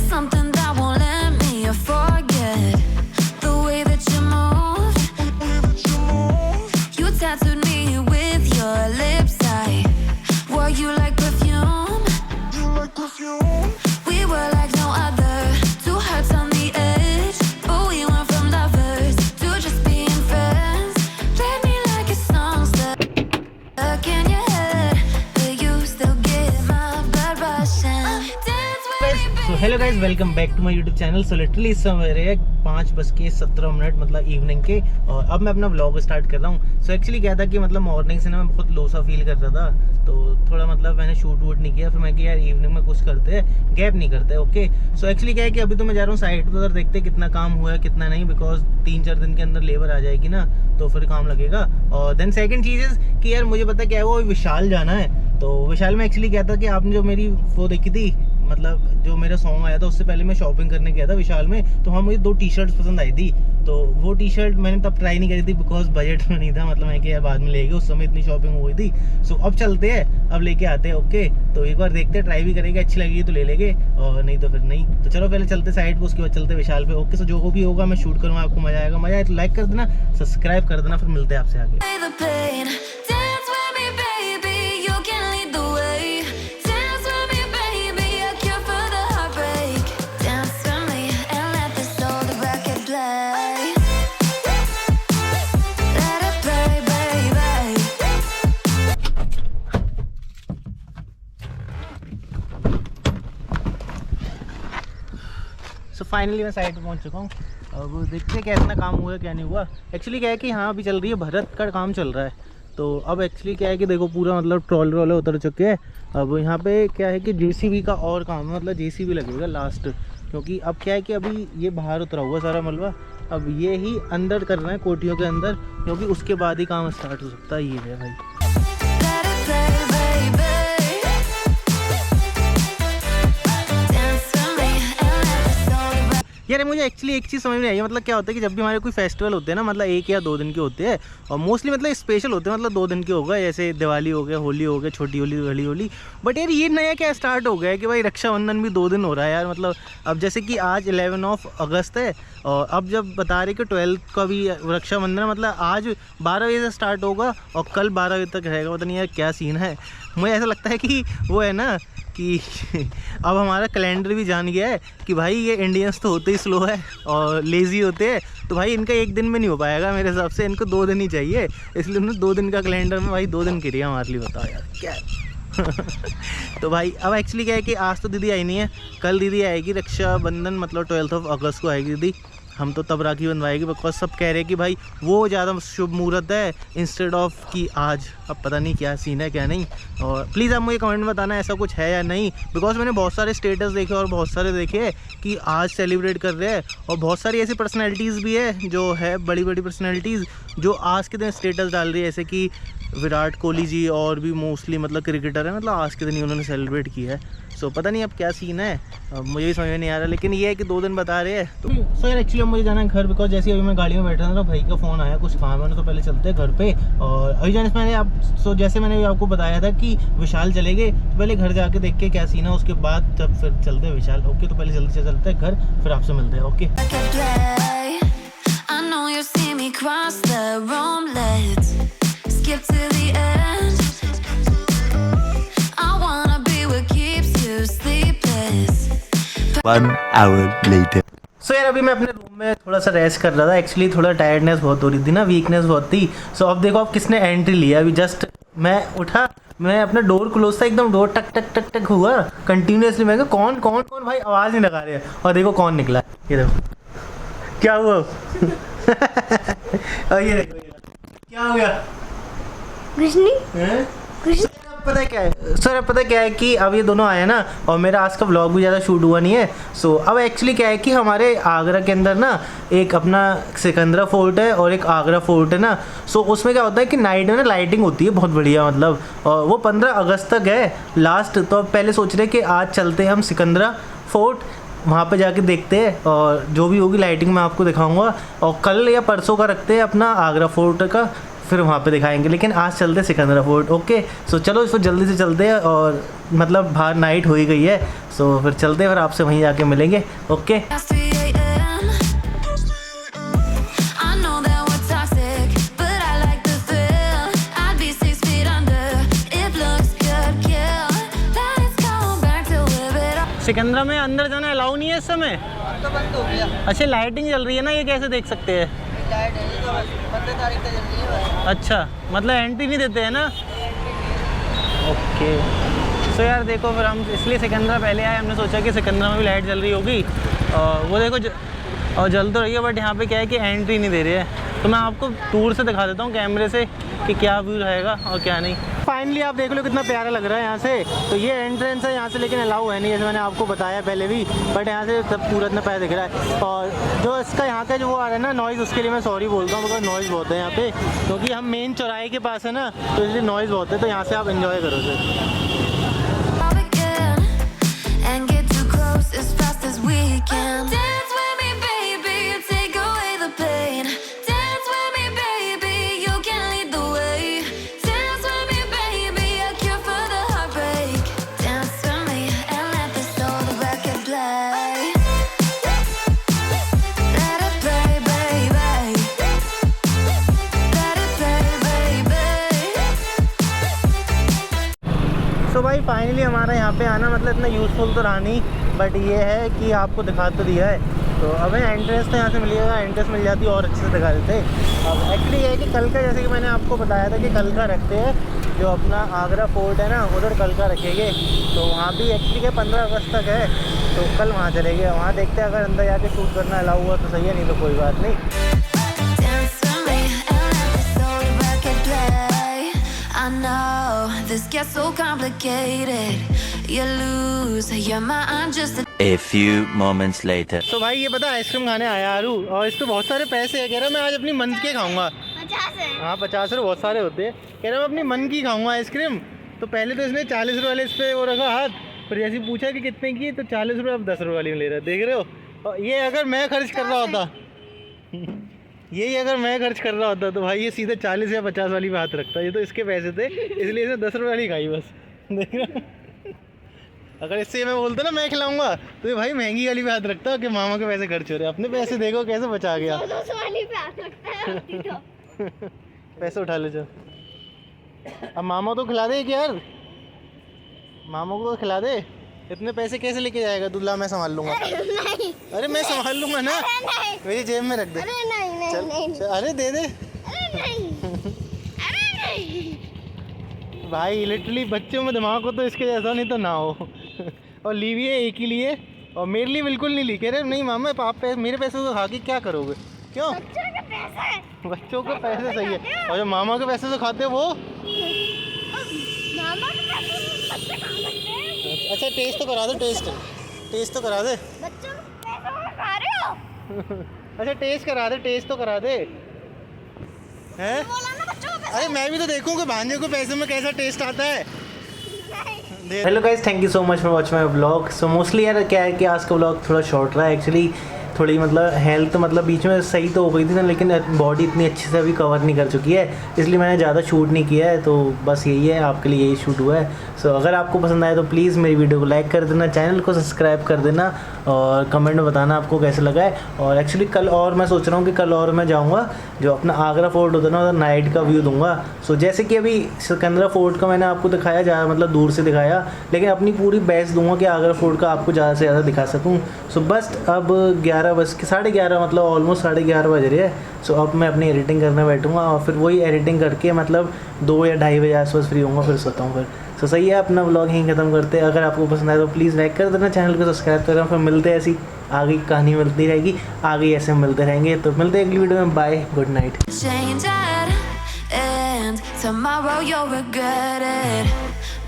something that won't let me forget the way that you move. You tattooed me with your lips. I wore you like perfume. We were like no other, two hearts on the edge, but we went from lovers to just being friends. Played me like a song stuck in your head, but you still get my blood rushing. Dance with me, so hello guys, welcome back to my YouTube channel. So literally इस समय मेरे 5:17 मतलब evening के, और अब मैं अपना vlog start कर रहा हूँ। सो एक्चुअली क्या था कि मतलब मॉर्निंग से ना मैं बहुत लो सा फील कर रहा था, तो थोड़ा मतलब मैंने शूट वूट नहीं किया। फिर मैं कि यार इवनिंग में कुछ करते हैं, गैप नहीं करते। ओके, सो एक्चुअली क्या है कि अभी तो मैं जा रहा हूँ साइड पर, उधर देखते कितना काम हुआ है कितना नहीं, बिकॉज 3-4 दिन के अंदर लेबर आ जाएगी ना, तो फिर काम लगेगा। और देन सेकेंड चीज़ कि यार मुझे पता क्या है, वो विशाल जाना है। तो विशाल में एक्चुअली क्या था कि आपने जो मेरी वो देखी थी, मतलब जो मेरा सॉन्ग आया था उससे पहले मैं शॉपिंग करने गया था विशाल में, तो हाँ मुझे 2 टी-शर्ट्स पसंद आई थी। तो वो टी-शर्ट मैंने तब ट्राई नहीं करी थी बिकॉज बजट में नहीं था, मतलब मैं कि यार बाद में लेंगे, उस समय इतनी शॉपिंग हो गई थी। सो अब चलते हैं, अब लेके आते हैं। ओके, तो एक बार देखते हैं, ट्राई भी करेंगे, अच्छी लगेगी तो ले लेंगे, और नहीं तो फिर नहीं। तो चलो पहले चलते साइड पे, उसके बाद चलते विशाल पे। ओके, सो जो भी होगा मैं शूट करूँगा, आपको मजा आएगा। मजा आए तो लाइक कर देना, सब्सक्राइब कर देना, फिर मिलते हैं आपसे आगे। the pain. Dance with me, baby. You can lead the way. Dance with me, baby. A cure for the heartbreak. Dance with me and let this old record play. Let it play, baby. So finally मैं side पे पहुंच चुका हूँ। अब देखते हैं क्या इतना काम हुआ है क्या नहीं हुआ। एक्चुअली क्या है कि हाँ अभी चल रही है, भरत का काम चल रहा है। तो अब एक्चुअली क्या है कि देखो पूरा मतलब ट्रॉल रोल उतर चुके हैं। अब यहाँ पे क्या है कि जेसीबी का और काम है, मतलब जेसीबी लगेगा लास्ट, क्योंकि अब क्या है कि अभी ये बाहर उतरा हुआ सारा मलबा, अब ये ही अंदर करना है कोठियों के अंदर, क्योंकि उसके बाद ही काम स्टार्ट हो सकता है। ये है भाई, Let it play, baby. Dance with me and let this old record. यार मुझे एक्चुअली एक चीज़ समझ में आई है, मतलब क्या होता है कि जब भी हमारे कोई फेस्टिवल होते हैं ना, मतलब 1 या 2 दिन के होते हैं, और मोस्टली मतलब स्पेशल होते हैं, मतलब 2 दिन के हो गए, जैसे दिवाली हो गया, होली हो गया, छोटी होली, बड़ी होली। बट यार ये नया क्या स्टार्ट हो गया है कि भाई रक्षाबंधन भी 2 दिन हो रहा है यार। मतलब अब जैसे कि आज 11 अगस्त है, और अब जब बता रहे कि 12 का भी रक्षाबंधन है, मतलब आज 12 बजे से स्टार्ट होगा और कल 12 बजे तक रहेगा। पता नहीं यार क्या सीन है। मुझे ऐसा लगता है कि वो है ना कि अब हमारा कैलेंडर भी जान गया है कि भाई ये इंडियंस तो होते ही स्लो है और लेज़ी होते हैं, तो भाई इनका 1 दिन में नहीं हो पाएगा मेरे हिसाब से, इनको 2 दिन ही चाहिए। इसलिए उन्होंने 2 दिन का कैलेंडर में भाई 2 दिन की रिया हमारे लिए। बताओ यार क्या है। तो भाई अब एक्चुअली क्या है कि आज तो दीदी आई नहीं है, कल दीदी आएगी रक्षाबंधन, मतलब 12 अगस्त को आएगी दीदी। हम तो तब राखी बंधवाएगी, बिकॉज सब कह रहे हैं कि भाई वो ज़्यादा शुभ मुहूर्त है इंस्टेड ऑफ कि आज। अब पता नहीं क्या सीन है क्या नहीं, और प्लीज़ आप मुझे कमेंट में बताना ऐसा कुछ है या नहीं, बिकॉज मैंने बहुत सारे स्टेटस देखे और बहुत सारे देखे कि आज सेलिब्रेट कर रहे हैं, और बहुत सारी ऐसी पर्सनैलिटीज़ भी है जो है बड़ी बड़ी पर्सनैलिटीज़ जो आज के दिन स्टेटस डाल रही है, जैसे कि विराट कोहली जी, और भी मोस्टली मतलब क्रिकेटर है, मतलब आज के दिन ही उन्होंने सेलिब्रेट किया है। सो पता नहीं अब क्या सीन है, अब मुझे भी समझ में नहीं आ रहा, लेकिन ये है कि 2 दिन बता रहे हैं। तो सो यार एक्चुअली अब मुझे जाना है घर, बिकॉज जैसे अभी मैं गाड़ी में बैठा था ना, भाई का फ़ोन आया, कुछ काम है ना, तो पहले चलते हैं घर पे। और अभी जाने से मैंने जैसे मैंने आपको बताया था कि विशाल चलेंगे, तो पहले घर जाके देख के क्या सीन है, उसके बाद तब फिर चलते हैं विशाल। ओके, तो पहले चलते हैं घर, फिर आपसे मिलते हैं। Okay, Play. I know you see me cross the room. Let's skip to the end. I wanna be what keeps you sleepless. 1 hour later. सो यार अभी मैं अपने रूम में थोड़ा सा रेस्ट कर रहा था। एक्चुअली थोड़ा टायर्डनेस बहुत हो रही थी ना, वीकनेस बहुत थी। सो अब देखो अब किसने एंट्री लिया। अभी जस्ट मैं उठा, मैं अपना डोर क्लोज था, एकदम डोर टक टक टक टक हुआ कंटिन्यूसली। मैं कहा कौन कौन कौन, भाई आवाज़ नहीं लगा रहे हैं, और देखो कौन निकला। ये देखो क्या हुआ। और ये देखो क्या हो गया। कुछ नहीं, हैं? कुछ पता है क्या है सर, पता क्या है कि अब ये दोनों आए ना, और मेरा आज का व्लॉग भी ज़्यादा शूट हुआ नहीं है। सो अब एक्चुअली क्या है कि हमारे आगरा के अंदर ना एक अपना सिकंदरा फोर्ट है और एक आगरा फोर्ट है ना। सो उसमें क्या होता है कि नाइट में ना लाइटिंग होती है बहुत बढ़िया, मतलब और वो 15 अगस्त तक है लास्ट। तो अब पहले सोच रहे कि आज चलते हैं हम सिकंदरा फोर्ट, वहाँ पे जाके देखते हैं, और जो भी होगी लाइटिंग मैं आपको दिखाऊंगा। और कल या परसों का रखते हैं अपना आगरा फोर्ट का फिर वहाँ पे दिखाएंगे। लेकिन आज चलते सिकंदरा फोर्ट। ओके, सो चलो इसको जल्दी से चलते हैं, और मतलब बाहर नाइट हो ही गई है, सो फिर चलते हैं, फिर आपसे वहीं जाके मिलेंगे। Okay Past 3 a.m. I know that we're toxic, but I like the thrill. I'd be 6 feet under. It looks good, kill. Let's go back to live it up. Sikandra में अंदर जाना अलाउ नहीं है इस समय? तो बंद हो गया। अच्छा, लाइटिंग चल रही है ना, ये कैसे देख सकते हैं? लाइट है तो बस 15 तारीख तक जल्दी है बस। अच्छा, मतलब एंट्री नहीं देते हैं ना? ओके, सो यार देखो, फिर हम इसलिए सिकंदरा पहले आए, हमने सोचा कि सिकंदरा में भी लाइट जल रही होगी, और वो देखो और जल तो रही है, बट यहाँ पे क्या है कि एंट्री नहीं दे रही है। तो मैं आपको दूर से दिखा देता हूँ कैमरे से कि क्या व्यू रहेगा और क्या नहीं। फाइनली आप देख लो कितना प्यारा लग रहा है यहाँ से। तो ये एंट्रेंस है यहाँ से, लेकिन अलाउ है नहीं, जैसे मैंने आपको बताया पहले भी, बट यहाँ से सब पूरा इतना प्यारा दिख रहा है। और जो इसका यहाँ का जो वो आ रहा है ना नॉइज़, उसके लिए मैं सॉरी बोलता हूँ, बिकॉज नॉइज़ बहुत है यहाँ पे, क्योंकि हम मेन चौराहे के पास है ना, तो इसलिए नॉइज़ बहुत है। तो यहाँ से आप इन्जॉय करो sir. Up again and get too close as fast as we can. Dance with me, baby, take away the pain. Dance with me, baby, you can lead the way. Dance with me, baby, a cure for the heartbreak. Dance with me and let this old record play. Let it play, baby. Let it play, baby. तो भाई finally हमारा यहाँ पे आना मतलब इतना useful तो रहा नहीं, बट ये है कि आपको दिखा तो दिया है। तो अब एंट्रेंस तो यहाँ से मिलेगा, एंट्रेंस मिल जाती और अच्छे से दिखा देते। अब एक्चुअली ये है कि कल का, जैसे कि मैंने आपको बताया था कि कल का रखते हैं, जो अपना आगरा फोर्ट है ना, उधर कल का रखेंगे। तो वहाँ भी एक्चुअली क्या 15 अगस्त तक है, तो कल वहाँ चलेंगे, वहाँ देखते हैं, अगर अंदर जाके शूट करना अलाउ हुआ तो सही है, नहीं तो कोई बात नहीं। Dance with me and let this old record play. I know this gets so complicated. You lose your mind just a A few moments later. तो भाई ये पता आइसक्रीम खाने आया आरू, और इस पर बहुत सारे पैसे है, कह रहा मैं आज अपनी मन के खाऊंगा। 50 है। हाँ 50 रुपये बहुत सारे होते हैं, कह रहा मैं अपनी मन की खाऊंगा आइसक्रीम। तो पहले तो इसने 40 रुपये वाले इस पर वो रखा हाथ, फिर जैसे पूछा कि कितने की, तो 40 रुपये, अब 10 रुपये वाली में ले रहा है, देख रहे हो। और ये अगर मैं खर्च कर रहा होता यही अगर मैं खर्च कर रहा होता तो भाई ये सीधे 40 या 50 वाली में हाथ रखता। ये तो इसके पैसे थे, इसलिए इसने 10 रुपये वाली खाई बस, देख रहे हो। अगर इससे मैं बोलता ना मैं खिलाऊंगा, तो ये भाई महंगी वाली पे हाथ रखता कि मामा के पैसे खर्च हो रहे हैं। अपने पैसे देखो कैसे बचा गया। 200 वाली पे हाथ रखता है होती तो। पैसे उठा ले, चल अब मामा को खिला दे यार, मामा को तो खिला दे। इतने पैसे कैसे लेके जाएगा दूल्हा? मैं संभाल लूंगा। नहीं। अरे मैं संभाल लूंगा ना, नहीं। मेरी जेब में रख दे। अरे नहीं नहीं चल, नहीं। चल, अरे दे दे। अरे नहीं। अरे नहीं। भाई लिटरली बच्चों में दिमाग हो तो इसके जैसा, नहीं तो ना हो। और ली भी है एक ही लिए, और मेरे लिए बिल्कुल नहीं ली। कह रहे नहीं मामा आप मेरे पैसे को खा के क्या करोगे? क्यों? बच्चों के पैसे। बच्चों के पैसे सही है, और जो मामा के पैसे से खाते हो वो। मामा के पैसे बच्चे खा सकते हैं। अच्छा टेस्ट तो करा दे, टेस्ट तो करा दे। बच्चों के पैसे को खा रहे हो? अच्छा टेस्ट करा दे, टेस्ट तो करा दे। हैं? बोला ना बच्चों को पैसे। अरे मैं भी तो देखूँ कि भांजे को पैसे में कैसा टेस्ट आता है। नहीं। Hello guys, thank you so much for watch my vlog. So mostly यार क्या है कि आज का व्लॉग थोड़ा शॉर्ट रहा है एक्चुअली। थोड़ी मतलब हेल्थ मतलब बीच में सही तो हो गई थी ना, लेकिन बॉडी इतनी अच्छे से अभी कवर नहीं कर चुकी है, इसलिए मैंने ज़्यादा शूट नहीं किया है। तो बस यही है, आपके लिए यही शूट हुआ है। सो अगर आपको पसंद आए तो प्लीज़ मेरी वीडियो को लाइक कर देना, चैनल को सब्सक्राइब कर देना, और कमेंट में बताना आपको कैसे लगा है। और एक्चुअली कल और मैं सोच रहा हूँ कि कल और मैं जाऊँगा, जो अपना आगरा फोर्ट होता है ना, उधर नाइट का व्यू दूंगा। सो जैसे कि अभी सिकंदरा फोर्ट का मैंने आपको दिखाया, ज़्यादा मतलब दूर से दिखाया, लेकिन अपनी पूरी बेस्ट दूंगा कि आगरा फोर्ट का आपको ज़्यादा से ज़्यादा दिखा सकूँ। सो बस अब 11:30 मतलब ऑलमोस्ट 11:30 बज रहे हैं। सो अब मैं अपनी एडिटिंग करने बैठूँगा, और फिर वही एडिटिंग करके मतलब 2 या 2:30 बजे आसपास फ्री होऊंगा, फिर सोता हूँ फिर। सो सही है, अपना व्लॉग यहीं ख़त्म करते हैं। अगर आपको पसंद आए तो प्लीज़ लाइक कर देना, चैनल को सब्सक्राइब करना। फिर मिलते हैं, ऐसी आगे की कहानी मिलती रहेगी, आगे ऐसे मिलते रहेंगे। तो मिलते हैं अगली वीडियो में, bye, good night. Change it, and tomorrow you'll regret it.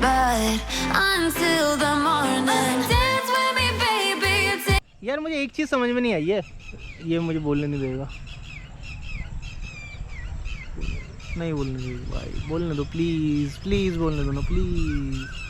But until the morning, dance with me, baby. यार मुझे एक चीज़ समझ में नहीं आई है, ये मुझे बोलने नहीं देगा, नहीं बोलने देगा भाई, बोलने दो प्लीज़, प्लीज़ बोलने दो ना प्लीज़।